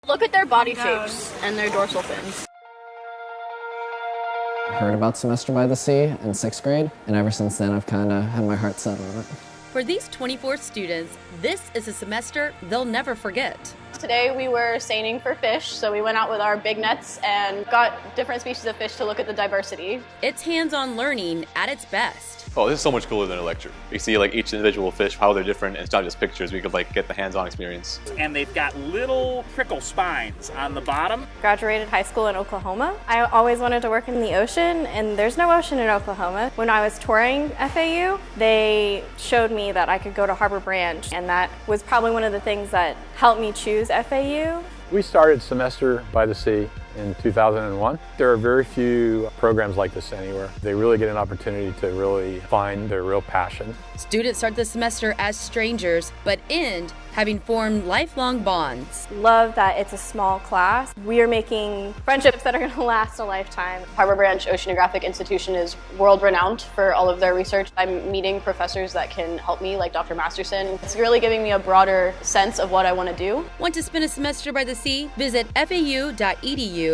Look at their body shapes and their dorsal fins. I heard about Semester by the Sea in 6th grade, and ever since then I've kind of had my heart set on it. For these 24 students, this is a semester they'll never forget. Today we were seining for fish, so we went out with our big nets and got different species of fish to look at the diversity. It's hands-on learning at its best. Oh, this is so much cooler than a lecture. You see like each individual fish, how they're different, and it's not just pictures. We could like get the hands-on experience. And they've got little prickle spines on the bottom. Graduated high school in Oklahoma. I always wanted to work in the ocean, and there's no ocean in Oklahoma. When I was touring FAU, they showed me that I could go to Harbor Branch, and that was probably one of the things that helped me choose FAU. We started Semester by the Sea in 2001. There are very few programs like this anywhere. They really get an opportunity to really find their real passion. Students start the semester as strangers, but end having formed lifelong bonds. Love that it's a small class. We are making friendships that are going to last a lifetime. Harbor Branch Oceanographic Institution is world-renowned for all of their research. I'm meeting professors that can help me, like Dr. Masterson. It's really giving me a broader sense of what I want to do. Want to spend a semester by the sea? Visit fau.edu/HBOI.